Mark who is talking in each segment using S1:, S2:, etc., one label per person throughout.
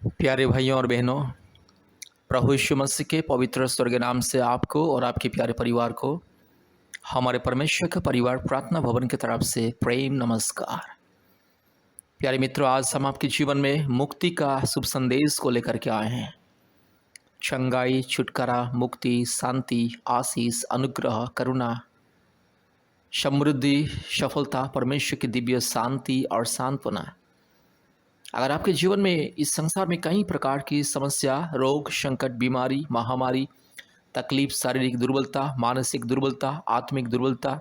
S1: प्यारे भाइयों और बहनों, प्रभु यीशु मसीह के पवित्र स्वर्ग नाम से आपको और आपके प्यारे परिवार को हमारे परमेश्वर का परिवार प्रार्थना भवन की तरफ से प्रेम नमस्कार। प्यारे मित्रों, आज हम आपके जीवन में मुक्ति का शुभ संदेश को लेकर के आए हैं। चंगाई, छुटकारा, मुक्ति, शांति, आशीष, अनुग्रह, करुणा, समृद्धि, सफलता, परमेश्वर की दिव्य शांति और सांत्वना। अगर आपके जीवन में इस संसार में कई प्रकार की समस्या, रोग, संकट, बीमारी, महामारी, तकलीफ, शारीरिक दुर्बलता, मानसिक दुर्बलता, आत्मिक दुर्बलता,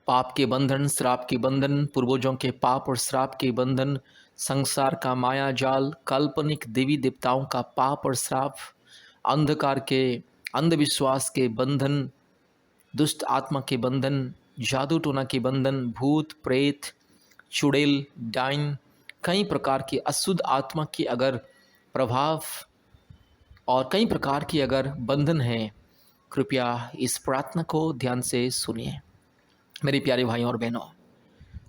S1: पाप के बंधन, श्राप के बंधन, पूर्वजों के पाप और श्राप के बंधन, संसार का माया जाल, काल्पनिक देवी देवताओं का पाप और श्राप, अंधकार के, अंधविश्वास के बंधन, दुष्ट आत्मा के बंधन, जादू टोना के बंधन, भूत प्रेत, चुड़ैल, डाइन, कई प्रकार की अशुद्ध आत्मा की अगर प्रभाव और कई प्रकार की अगर बंधन है, कृपया इस प्रार्थना को ध्यान से सुनिए। मेरे प्यारे भाइयों और बहनों,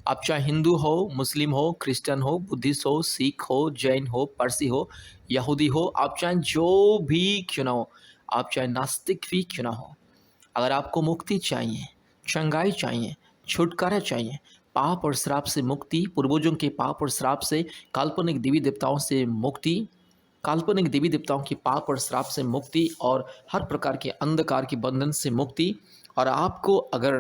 S1: आप चाहे हिंदू हो, मुस्लिम हो, क्रिश्चियन हो, बुद्धिस्ट हो, सिख हो, जैन हो, पारसी हो, यहूदी हो, आप चाहे जो भी क्यों ना हो, आप चाहे नास्तिक भी क्यों ना हो, अगर आपको मुक्ति चाहिए, चंगाई चाहिए, छुटकारा चाहिए, पाप और श्राप से मुक्ति, पूर्वजों के पाप और श्राप से, काल्पनिक देवी देवताओं से मुक्ति, काल्पनिक देवी देवताओं की पाप और श्राप से मुक्ति और हर प्रकार के अंधकार के बंधन से मुक्ति, और आपको अगर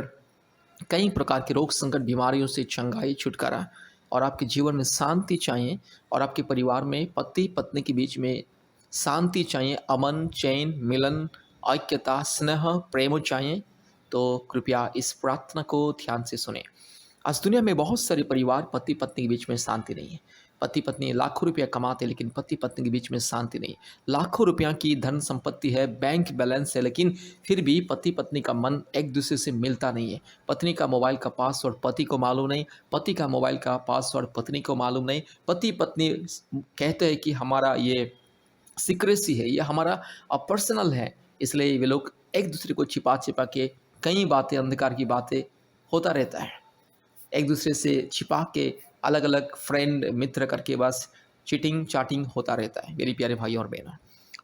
S1: कई प्रकार के रोग संकट बीमारियों से चंगाई छुटकारा और आपके जीवन में शांति चाहिए और आपके परिवार में पति पत्नी के बीच में शांति चाहिए, अमन, चैन, मिलन, ऐक्यता, स्नेह, प्रेम चाहिए, तो कृपया इस प्रार्थना को ध्यान से सुने। आज दुनिया में बहुत सारे परिवार पति पत्नी के बीच में शांति नहीं है। पति पत्नी लाखों रुपया कमाते लेकिन पति पत्नी के बीच में शांति नहीं। लाखों रुपया की धन संपत्ति है, बैंक बैलेंस है, लेकिन फिर भी पति पत्नी का मन एक दूसरे से मिलता नहीं है। पत्नी का मोबाइल का पासवर्ड पति को मालूम नहीं, पति का मोबाइल का पासवर्ड पत्नी को मालूम नहीं। पति पत्नी कहते हैं कि हमारा ये सीक्रेसी है, ये हमारा पर्सनल है, इसलिए वे लोग एक दूसरे को छिपा छिपा के कई बातें, अंधकार की बातें होता रहता है। एक दूसरे से छिपा के अलग अलग फ्रेंड मित्र करके बस चीटिंग चाटिंग होता रहता है। मेरी प्यारे भाई और बहनों,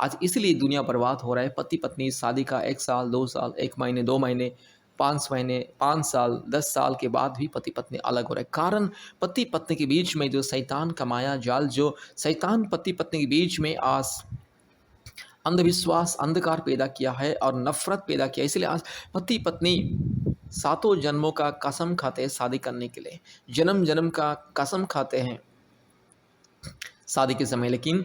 S1: आज इसलिए दुनिया बर्बाद हो रहा है। पति पत्नी शादी का 1 साल 2 साल 1 महीने 2 महीने 5 महीने 5 साल 10 साल के बाद भी पति पत्नी अलग हो रहे हैं। कारण पति पत्नी के बीच में जो शैतान का माया जाल, जो शैतान पति पत्नी के बीच में आज अंधविश्वास, अंधकार पैदा किया है और नफरत पैदा किया। इसलिए आज पति पत्नी सातों जन्मों का कसम खाते हैं शादी करने के लिए, जन्म जन्म का कसम खाते हैं शादी के समय, लेकिन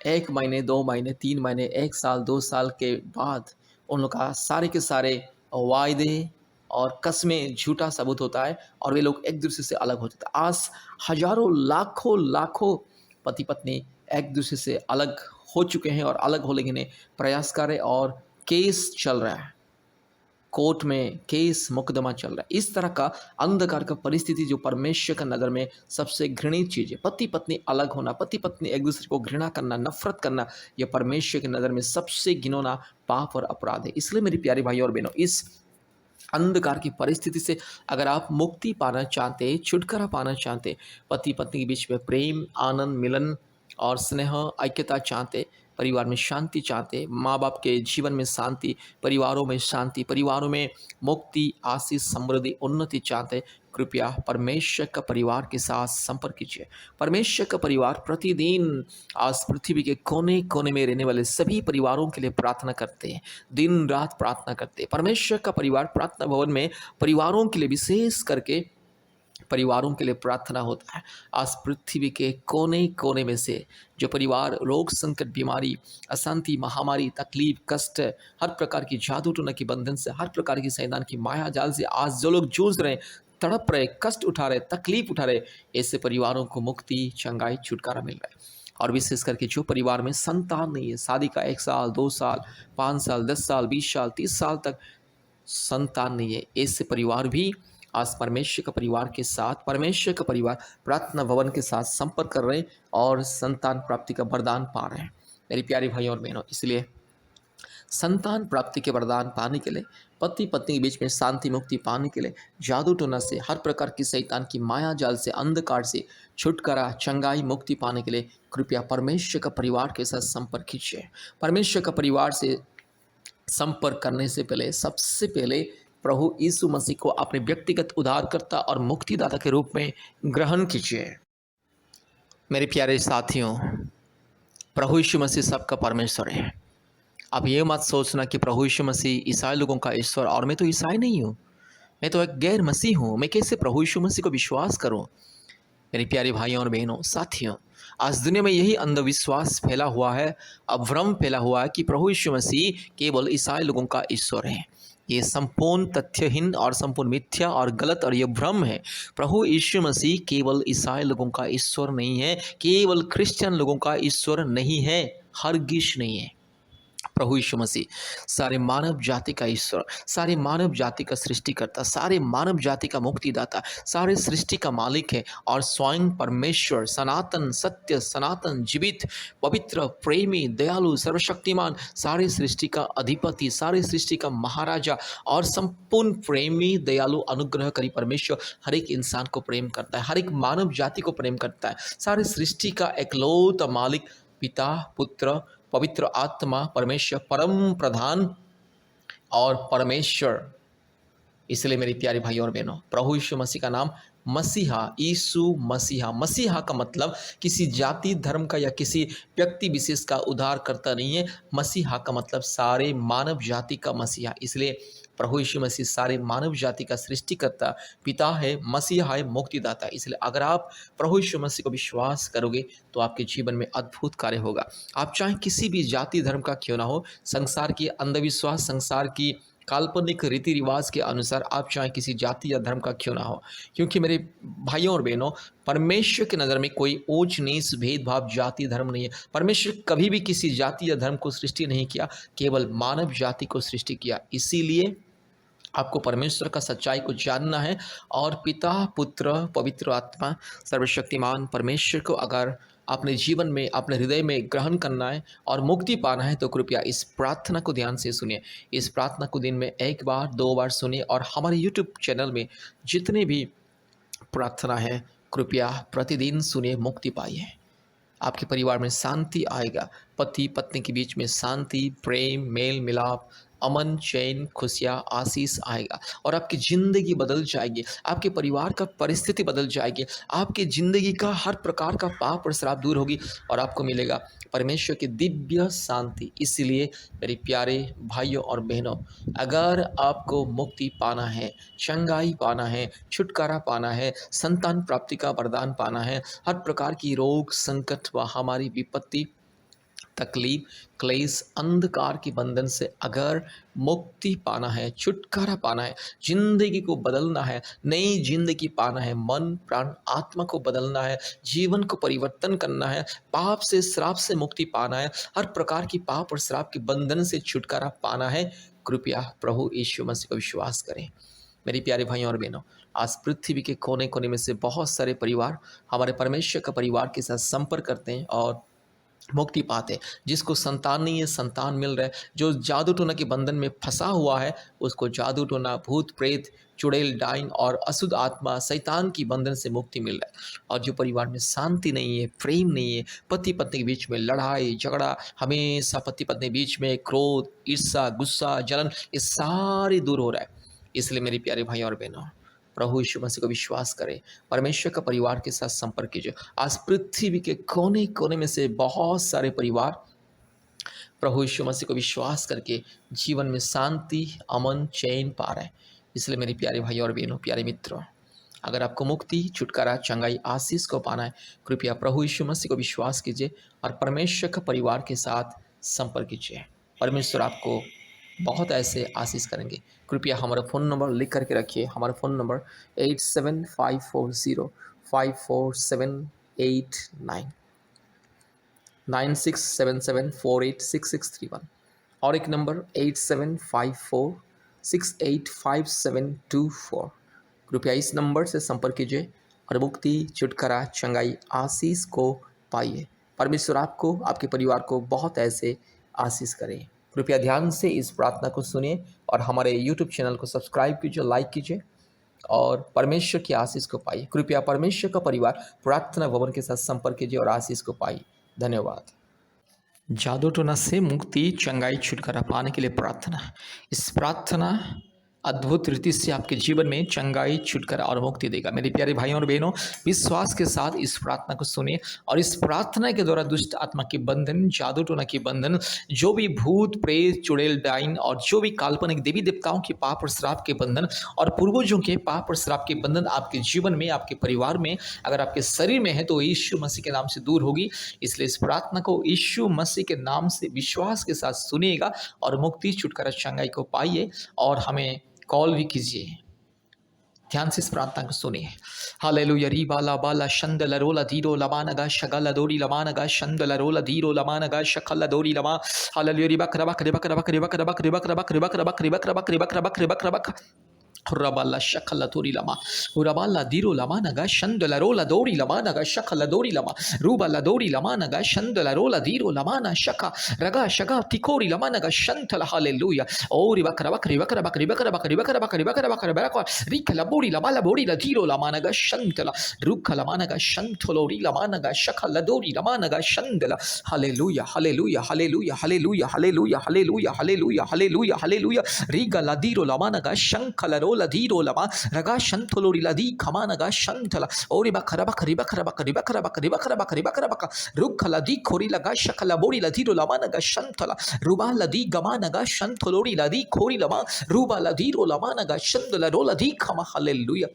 S1: 1 महीने 2 महीने 3 महीने 1 साल 2 साल के बाद उन लोग का सारे के सारे वायदे और कस्में झूठा साबित होता है और वे लोग एक दूसरे से अलग हो जाते हैं। आज हजारों लाखों लाखों पति पत्नी एक दूसरे से अलग हो चुके हैं और अलग होने के लिए प्रयास कर रहे हैं और केस चल रहा है, कोर्ट में केस मुकदमा चल रहा है। इस तरह का अंधकार का परिस्थिति जो परमेश्वर का नज़र में सबसे घृणित चीज़ है। पति पत्नी अलग होना, पति पत्नी एक दूसरे को घृणा करना, नफरत करना, यह परमेश्वर की नज़र में सबसे घिनौना पाप और अपराध है। इसलिए मेरी प्यारी भाई और बहनों, इस अंधकार की परिस्थिति से अगर आप मुक्ति पाना चाहते, छुटकारा पाना चाहते, पति पत्नी के बीच में प्रेम, आनंद, मिलन और स्नेह, ऐक्यता चाहते, परिवार में शांति चाहते, माँ बाप के जीवन में शांति, परिवारों में शांति, परिवारों में मुक्ति, आशीष, समृद्धि, उन्नति चाहते, कृपया परमेश्वर का परिवार के साथ संपर्क कीजिए। परमेश्वर का परिवार प्रतिदिन आज पृथ्वी के कोने कोने में रहने वाले सभी परिवारों के लिए प्रार्थना करते हैं, दिन रात प्रार्थना करते हैं। परमेश्वर का परिवार प्रार्थना भवन में परिवारों के लिए, विशेष करके परिवारों के लिए प्रार्थना होता है। आज पृथ्वी के कोने कोने में से जो परिवार रोग संकट, बीमारी, अशांति, महामारी, तकलीफ, कष्ट, हर प्रकार की जादू टोना के बंधन से, हर प्रकार की शैतान की माया जाल से आज जो लोग जूझ रहे हैं, तड़प रहे, कष्ट उठा रहे, तकलीफ उठा रहे, ऐसे परिवारों को मुक्ति, चंगाई, छुटकारा मिल रहा है। और विशेष करके जो परिवार में संतान नहीं है, शादी का 1 साल 2 साल 5 साल 10 साल 20 साल 30 साल तक संतान नहीं है, ऐसे परिवार भी आज परमेश्वर का परिवार के साथ, परमेश्वर का परिवार प्रार्थना भवन के साथ संपर्क कर रहे हैं और संतान प्राप्ति का वरदान पा रहे हैं। मेरी प्यारी भाई और बहनों, इसलिए संतान प्राप्ति के वरदान पाने के लिए, पति पत्नी के बीच में शांति मुक्ति पाने के लिए, जादू टोना से, हर प्रकार की शैतान की माया जाल से, अंधकार से छुटकारा, चंगाई, मुक्ति पाने के लिए कृपया परमेश्वर का परिवार के साथ संपर्क कीजिए। परमेश्वर का परिवार से संपर्क करने से पहले सबसे पहले प्रभु यीशु मसीह को अपने व्यक्तिगत उद्धारकर्ता और मुक्तिदाता के रूप में ग्रहण कीजिए। मेरे प्यारे साथियों, प्रभु यीशु मसीह सबका परमेश्वर है। आप ये मत सोचना कि प्रभु यीशु मसीह ईसाई लोगों का ईश्वर और मैं तो ईसाई नहीं हूँ, मैं तो एक गैर मसीह हूँ, मैं कैसे प्रभु यीशु मसीह को विश्वास करूँ। मेरे प्यारे भाइयों और बहनों, साथियों, आज दुनिया में यही अंधविश्वास फैला हुआ है, अभ्रम फैला हुआ है कि प्रभु यीशु मसीह केवल ईसाई लोगों का ईश्वर है। ये संपूर्ण तथ्यहीन और संपूर्ण मिथ्या और गलत और ये भ्रम है। प्रभु यीशु मसीह केवल ईसाई लोगों का ईश्वर नहीं है, केवल क्रिश्चियन लोगों का ईश्वर नहीं है, हरगिज नहीं है। प्रभु यीशु मसीह सारे मानव जाति का ईश्वर, सारे मानव जाति का सृष्टिकर्ता, सारे मानव जाति का मुक्तिदाता, सारे सृष्टि का मालिक है और स्वयं परमेश्वर, सनातन सत्य, सनातन जीवित, पवित्र, प्रेमी, दयालु, सर्वशक्तिमान, सारे सृष्टि का अधिपति, सारे सृष्टि का महाराजा और संपूर्ण प्रेमी, दयालु, अनुग्रहकारी परमेश्वर हर एक इंसान को प्रेम करता है, हर एक मानव जाति को प्रेम करता है। सारे सृष्टि का एकलौता मालिक पिता, पुत्र, पवित्र आत्मा, परमेश्वर, परम प्रधान और परमेश्वर। इसलिए मेरी प्यारे भाई और बहनों, प्रभु यीशु मसीह का नाम मसीहा, यीशु मसीहा। मसीहा का मतलब किसी जाति धर्म का या किसी व्यक्ति विशेष का उद्धार करता नहीं है। मसीहा का मतलब सारे मानव जाति का मसीहा। इसलिए प्रभु यीशु मसीह सारे मानव जाति का सृष्टिकर्ता, पिता है, मसीहा है, मुक्तिदाता। इसलिए अगर आप प्रभु यीशु मसीह को विश्वास करोगे तो आपके जीवन में अद्भुत कार्य होगा। आप चाहे किसी भी जाति धर्म का क्यों ना हो, संसार की अंधविश्वास, संसार की काल्पनिक रीति रिवाज के अनुसार आप चाहे किसी जाति या धर्म का क्यों ना हो, क्योंकि मेरे भाइयों और बहनों, परमेश्वर की नज़र में कोई ऊंच नीच भेदभाव जाति धर्म नहीं है। परमेश्वर कभी भी किसी जाति या धर्म को सृष्टि नहीं किया, केवल मानव जाति को सृष्टि किया। इसीलिए आपको परमेश्वर का सच्चाई को जानना है और पिता, पुत्र, पवित्र आत्मा, सर्वशक्तिमान परमेश्वर को अगर अपने जीवन में, अपने हृदय में ग्रहण करना है और मुक्ति पाना है तो कृपया इस प्रार्थना को ध्यान से सुनिए। इस प्रार्थना को दिन में 1 बार 2 बार सुनिए और हमारे यूट्यूब चैनल में जितने भी प्रार्थना है कृपया प्रतिदिन सुनिए, मुक्ति पाइए। आपके परिवार में शांति आएगा, पति पत्नी के बीच में शांति, प्रेम, मेल मिलाप, अमन, चैन, खुशियाँ, आशीष आएगा और आपकी ज़िंदगी बदल जाएगी। आपके परिवार का परिस्थिति बदल जाएगी। आपकी ज़िंदगी का हर प्रकार का पाप और श्राप दूर होगी और आपको मिलेगा परमेश्वर की दिव्य शांति। इसलिए मेरे प्यारे भाइयों और बहनों, अगर आपको मुक्ति पाना है, चंगाई पाना है, छुटकारा पाना है, संतान प्राप्ति का वरदान पाना है, हर प्रकार की रोग, संकट, महामारी, विपत्ति, तकलीफ, क्लेश, अंधकार के बंधन से अगर मुक्ति पाना है, छुटकारा पाना है, जिंदगी को बदलना है, नई जिंदगी पाना है, मन, प्राण, आत्मा को बदलना है, जीवन को परिवर्तन करना है, पाप से, श्राप से मुक्ति पाना है, हर प्रकार की पाप और श्राप के बंधन से छुटकारा पाना है, कृपया प्रभु यीशु मसीह को विश्वास करें। मेरे प्यारे भाइयों और बहनों, आज पृथ्वी के कोने कोने में से बहुत सारे परिवार हमारे परमेश्वर का परिवार के साथ संपर्क करते हैं और मुक्ति पाते। जिसको संतान नहीं है, संतान मिल रहा है। जो जादू टोना के बंधन में फंसा हुआ है, उसको जादू टोना, भूत प्रेत, चुड़ैल, डाइन और अशुद्ध आत्मा, शैतान की बंधन से मुक्ति मिल रहा है। और जो परिवार में शांति नहीं है, प्रेम नहीं है, पति पत्नी के बीच में लड़ाई झगड़ा, हमेशा पति पत्नी के बीच में क्रोध, ईर्ष्या, गुस्सा, जलन, ये सारे दूर हो रहा है। इसलिए मेरे प्यारे भाई और बहनों, प्रभु यीशु मसीह को विश्वास करें, परमेश्वर का परिवार के साथ संपर्क कीजिए। आज पृथ्वी के कोने कोने में से बहुत सारे परिवार प्रभु यीशु मसीह को विश्वास करके जीवन में शांति, अमन, चैन पा रहे हैं। इसलिए मेरे प्यारे भाई और बहनों, प्यारे मित्रों, अगर आपको मुक्ति, छुटकारा, चंगाई, आशीष को पाना है, कृपया प्रभु यीशु मसीह को विश्वास कीजिए और परमेश्वर का परिवार के साथ संपर्क कीजिए। परमेश्वर आपको बहुत ऐसे आशीष करेंगे। कृपया हमारा फ़ोन नंबर लिख करके रखिए। हमारा फ़ोन नंबर 8754054789 9677486631 और एक नंबर 8754685724। कृपया इस नंबर से संपर्क कीजिए और मुक्ति, छुटकारा, चंगाई, आशीष को पाइए। परमेश्वर आपको, आपके परिवार को बहुत ऐसे आशीष करें। कृपया ध्यान से इस प्रार्थना को सुनिए और हमारे यूट्यूब चैनल को सब्सक्राइब कीजिए, लाइक कीजिए और परमेश्वर की आशीष को पाइए। कृपया परमेश्वर का परिवार प्रार्थना भवन के साथ संपर्क कीजिए और आशीष को पाइए। धन्यवाद। जादू टोना से मुक्ति, चंगाई, छुटकारा पाने के लिए प्रार्थना। इस प्रार्थना अद्भुत रीति से आपके जीवन में चंगाई, छुटकारा और मुक्ति देगा। मेरे प्यारे भाइयों और बहनों, विश्वास के साथ इस प्रार्थना को सुनिए और इस प्रार्थना के द्वारा दुष्ट आत्मा के बंधन, जादू टोना के बंधन, जो भी भूत प्रेत, चुड़ैल, डाइन और जो भी काल्पनिक देवी देवताओं के पाप और श्राप के बंधन और पूर्वजों के पाप और श्राप के बंधन आपके जीवन में, आपके परिवार में, अगर आपके शरीर में है तो यीशु मसीह के नाम से दूर होगी। इसलिए इस प्रार्थना को यीशु मसीह के नाम से विश्वास के साथ सुनिएगा और मुक्ति, छुटकारा, चंगाई को पाइए और हमें कॉल भी कीजिए। ध्यान से इस प्रार्थना को सुनिए। हालेलुया। री बाला बाला शंदल रोला धीरो लमानगा शगल दोरी लमानगा शंदल रोला धीरो लमानगा शकल दोरी लमा। Hallelujah. रिबक रबक रिबक रबक रिबक रबक रिबक रबक रिबक रबक रिबक रबक रिबक रबक रिबक रबक Rabala shakala dori lama, Urabala diro lama naga shandala rola dori lama naga shakala dori lama, Rubala dori lama naga shandala rola diro lamana shaka, Raga shaga tikori lama naga shantala hallelujah. Oh ribakara bakari bakara bakari bakara bakari bakara bakari bakara bakara bakara Rikala bori lama la bori la diro lama naga shantala, Rukala managa shantolori lama naga shakala dori lama naga shandala. Hallelujah, hallelujah, hallelujah, hallelujah, hallelujah, hallelujah, hallelujah, hallelujah, hallelujah. Riga la diro lama naga shankala ladiro lama raga shantolori ladi kamanaga shantala ori bakara bakari bakara bakari bakara bakari bakara bakari bakara bakara rukala di kori laga shakala bori ladiro lama naga shantala ruba ladi gamanaga shantolori ladi kori lama ruba ladiro lama naga shandala rola di kama. Hallelujah.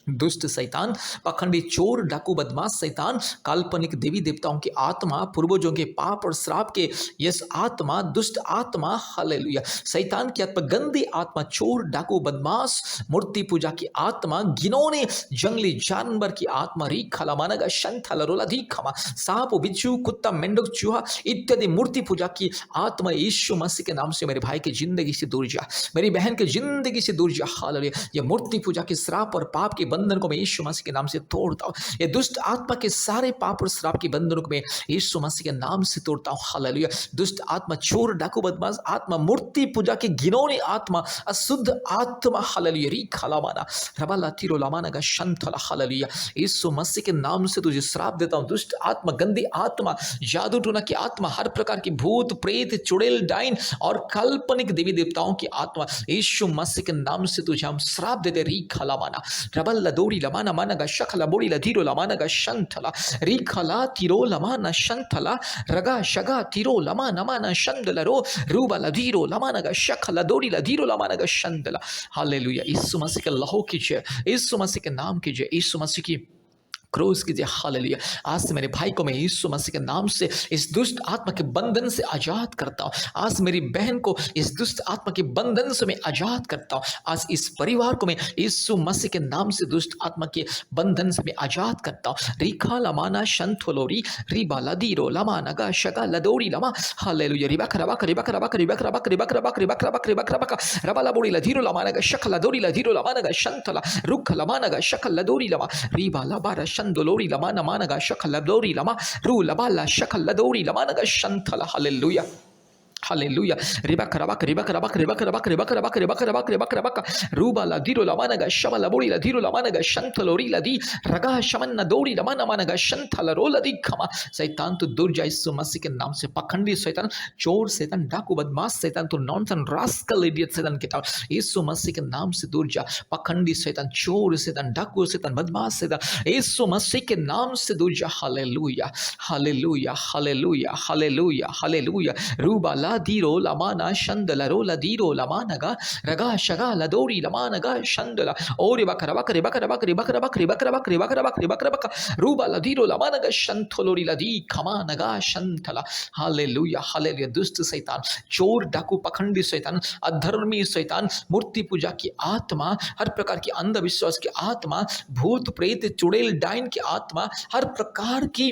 S1: दुष्ट शैतान, पाखंडी, चोर, डाकू, बदमाश शैतान, काल्पनिक देवी देवताओं की आत्मा, पूर्वजों के पाप और श्राप के यस आत्मा, दुष्ट आत्मा, हालेलुया, शैतान की आत्मा, गंदी आत्मा, चोर, डाकू, बदमाश, मूर्ति पूजा की आत्मा, घिनौने जंगली जानवर की आत्मा, री खला मानगा शंथला रोला धी खमा, सांप, बिच्छू, कुत्ता, मेंढक, चूहा इत्यादि मूर्ति पूजा की आत्मा यीशु मसीह के नाम से मेरे भाई की जिंदगी से दूर जा, मेरी बहन की जिंदगी से दूर जा। हालेलुया। ये मूर्ति पूजा के श्राप और पाप के बंधन को मैं यीशु मसीह के नाम से तोड़ता हूँ। ये दुष्ट आत्मा के सारे पाप और श्राप के बंधनों को मैं यीशु मसीह के नाम से तोड़ता हूँ। हालेलुया। दुष्ट आत्मा, चोर, डाकू, बदमाश आत्मा, मूर्ति पूजा की घिनौनी आत्मा, अशुद्ध आत्मा, हालेलुया, री खलामाना रबाला तीरो लामाना का शंथला, हालेलुया, यीशु मसीह के नाम से तुझे श्राप देता हूँ। दुष्ट आत्मा, गंदी आत्मा, जादू टोना की आत्मा, हर प्रकार की भूत प्रेत, चुड़ैल, डाइन और काल्पनिक देवी देवताओं की आत्मा, यीशु मसीह के नाम से तुझे हम श्राप देते। री खलामाना रबल दौड़ी लमाना माना गा शखला बोड़ी लधीरो लमाना गा शंथला री खला तिरो लमाना शंथला रगा शगा तिरो लमाना माना शंदला रो रूबा लधीरो लमाना गा शखला दौड़ी लधीरो लमाना गा शंदला। हालेलुया। यीशु मसीह के लहू कीजिए, यीशु मसीह के नाम कीजिए, यीशु मसीह की क्रोज कीजिए। हालेलुया। आज से मेरे भाई को मैं यीशु मसीह के नाम से इस दुष्ट आत्मा के बंधन से आजाद करता हूँ। आज मेरी बहन को इस दुष्ट आत्मा के बंधन से मैं आजाद करता हूँ। आज इस परिवार को मैं यीशु मसीह के नाम से दुष्ट आत्मा के बंधन से मैं आजाद करता हूँ। रिखा लमाना शंथोलोरी रिबा लदीरो लमाना गा शगा लदोरी लमा। हालेलुया। रिबक रबक रिबक रबक रिबक रबक रिबक रबक रिबक रबक रिबक रबक रबा लबोरी लधीरो लमाना गा शख लदोरी लधीरो लमाना गा शंथला रुख लमाना गा शख लदोरी लमा Riba लबारा Dolori lama namanaga shakala dori lama ru labala shakala dori lamanaga shantala. Hallelujah. Hallelujah. Ribak rabak ribak rabak ribak rabak ribak rabak ribak rabak ribak rabak ruba la diro la managa shabala bori la diro la managa shantalori la di raga shamanna dori la mana managa shantala rola di khama। शैतान तो दूर जा यीशु मसीह के नाम से। पखंडी शैतान, चोर शैतान, डाकू, बदमाश शैतान, तो नॉनसन रास्कल इडियट शैतान के ताऊ यीशु मसीह के नाम से दूर जा। पखंडी शैतान, चोर शैतान, डाकू शैतान, बदमाश शैतान, यीशु मसीह के नाम से दूर जा। Hallelujah, hallelujah, hallelujah, hallelujah, hallelujah. रूबा ला diro lamana shandala rola diro lamanaga raga shaga ladori lamanaga shandala ori bakara bakari bakara bakari bakara bakari bakara bakari bakara bakari bakara bakara ruba ladiro lamanaga shantolori ladi kamanaga shantala। Hallelujah, hallelujah. दुष्ट शैतान, चोर, डाकू, पखंडी शैतान, अधर्मी शैतान, मूर्ति पूजा की आत्मा, हर प्रकार की अंधविश्वास की आत्मा, भूत प्रेत, चुड़ैल, डाइन की आत्मा, हर प्रकार की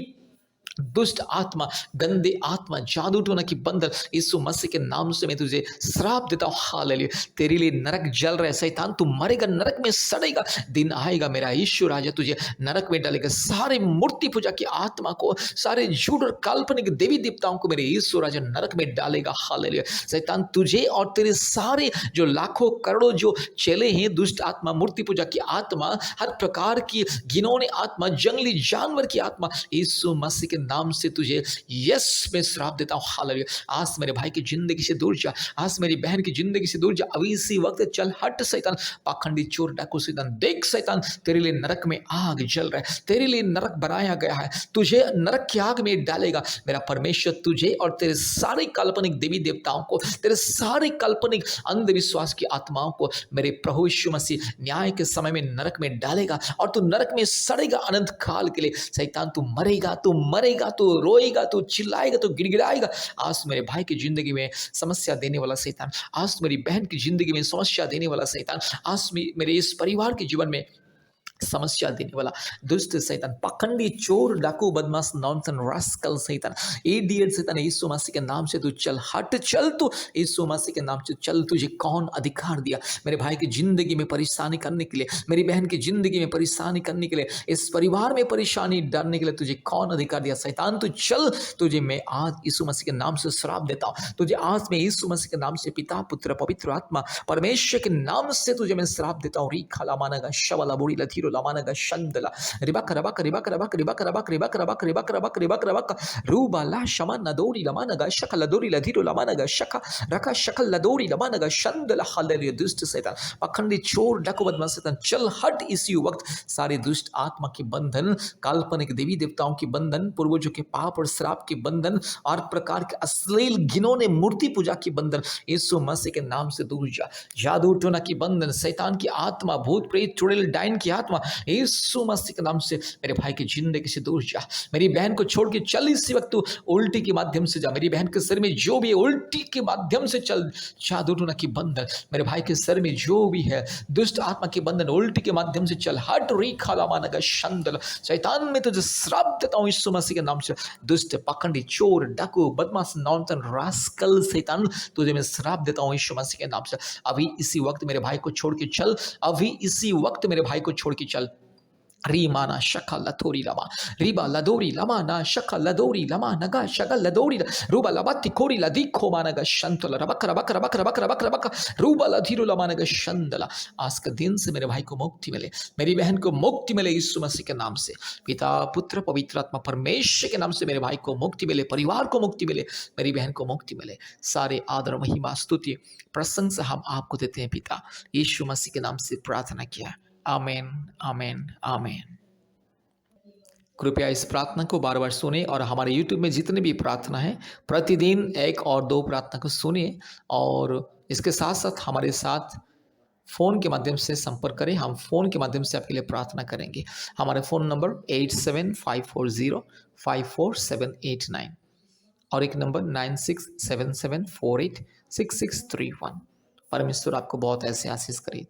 S1: दुष्ट आत्मा, गंदे आत्मा, जादू टोना की बंधन यीशु मसीह के नाम से मैं तुझे श्राप देता हूँ। हालेलुया। तेरे लिए नरक जल रहा है शैतान, तू मरेगा, नरक में सड़ेगा। दिन आएगा मेरा यीशु राजा तुझे नरक में डालेगा। सारे मूर्ति पूजा की आत्मा को, सारे झूठ और काल्पनिक देवी देवताओं को मेरे यीशु राजा नरक में डालेगा। हालेलुया। शैतान तुझे और तेरे सारे जो लाखों करोड़ों जो चेले हैं, दुष्ट आत्मा, मूर्ति पूजा की आत्मा, हर प्रकार की घिनौनी आत्मा, जंगली जानवर की आत्मा, यीशु मसीह के नाम से तुझे यस मैं श्राप देता हूँ। हालेलुया। आज मेरे भाई की जिंदगी से दूर जा, आज मेरी बहन की जिंदगी से दूर जा। अभी इसी वक्त चल हट शैतान, पाखंडी चोर डाकू शैतान। देख शैतान, तेरे लिए नरक में आग जल रहा है, तेरे लिए नरक बनाया गया है, तुझे नरक की आग में डालेगा। मेरा परमेश्वर तुझे और तेरे सारे काल्पनिक देवी देवताओं को, तेरे सारे काल्पनिक अंधविश्वास की आत्माओं को मेरे प्रभु यीशु मसीह न्याय के समय में नरक में डालेगा और तू नरक में सड़ेगा अनंत काल के लिए। शैतान तू मरेगा, तू मरेगा, तू रोएगा, तू चिल्लाएगा, तू गिड़गिड़ाएगा। आज मेरे भाई की जिंदगी में समस्या देने वाला शैतान, आज मेरी बहन की जिंदगी में समस्या देने वाला शैतान, आज मेरे इस परिवार के जीवन में समस्या देने वाला दुष्ट शैतान, पाखंडी चोर डाकू बदमाश नॉनसन रास्कल शैतान, इडियट शैतान, यीशु मसीह के नाम से तू चल हट, चल तू यीशु मसीह के नाम से चल। तुझे कौन अधिकार दिया मेरे भाई की जिंदगी में परेशानी करने के लिए, मेरी बहन की जिंदगी में परेशानी करने के लिए, इस परिवार में परेशानी डालने के लिए तुझे कौन अधिकार दिया? शैतान तू चल, तुझे मैं आज यीशु मसीह के नाम से श्राप देता हूँ। तुझे आज मैं यीशु मसीह के नाम से पिता पुत्र पवित्र आत्मा परमेश्वर के नाम से तुझे मैं श्राप देता हूँ। री खाला मानगा शवला बुरी लथीरो lamanaga shandala ribaka rabaka ribaka rabaka ribaka rabaka ribaka rabaka ribaka rabaka ribaka rabaka ruba la shamana dori lamanaga shakala dori ladhiro lamanaga shaka raka shakala dori lamanaga shandala hallelujah। दुष्ट शैतान, पखंडी चोर डाकू बदमाश शैतान, चल हट इसी वक्त। सारे दुष्ट आत्मा के बंधन, काल्पनिक देवी देवताओं के बंधन, पूर्वजों के पाप और श्राप के बंधन और प्रकार के अश्लील घिनौने मूर्ति पूजा के बंधन यीशु मसीह के नाम से दूर जा। जादू टोना की बंधन, शैतान की आत्मा, भूत प्रेत चुड़ैल डायन की आत्मा यीशु मसीह के नाम से मेरे भाई की जिंदगी से दूर जा। मेरी बहन को छोड़ के चल इसी वक्त, तू उल्टी के माध्यम से जा। मेरी बहन के सिर में जो भी उल्टी के माध्यम से चल, जादू टोना की बंधन मेरे भाई के सर में जो भी है, दुष्ट आत्मा के बंधन उल्टी के माध्यम से चल हट। री खाला मानगा शंदल, शैतान में तुझे श्राप देता हूं यीशु मसीह के नाम से। दुष्ट पखंडी चोर डाकू बदमाश नॉनसन रास्कल शैतान, तुझे मैं श्राप देता हूं यीशु मसीह के नाम से। अभी इसी वक्त मेरे भाई को छोड़ के चल, अभी इसी वक्त मेरे भाई को छोड़ के चल। रीमाना शका लथोरी लमा रिबा लदोरी लमा ना शका लदोरी लमा नगा शगा लदोरी रूबा लबाती कोरी लदी खो मानगा शंतला रबक रबक रबक रबक रबक रबक रूबा लधीरो लमानगा शंदला। आज के दिन से मेरे भाई को मुक्ति मिले, मेरी बहन को मुक्ति मिले यीशु मसीह के नाम से। पिता पुत्र पवित्र आत्मा परमेश्वर के नाम से मेरे भाई को मुक्ति मिले, परिवार को मुक्ति मिले, मेरी बहन को मुक्ति मिले। सारे आदर महिमा स्तुति प्रशंसा हम आपको देते हैं पिता, यीशु मसीह के नाम से प्रार्थना किया। आमीन आमीन आमीन। कृपया इस प्रार्थना को बार बार सुने और हमारे YouTube में जितने भी प्रार्थना है प्रतिदिन 1 और 2 प्रार्थना को सुनिए और इसके साथ साथ हमारे साथ फ़ोन के माध्यम से संपर्क करें। हम फ़ोन के माध्यम से आपके लिए प्रार्थना करेंगे। हमारा फ़ोन नंबर 8754054789 और एक नंबर 9677486631। परमेश्वर आपको बहुत ऐसे आशीष करे।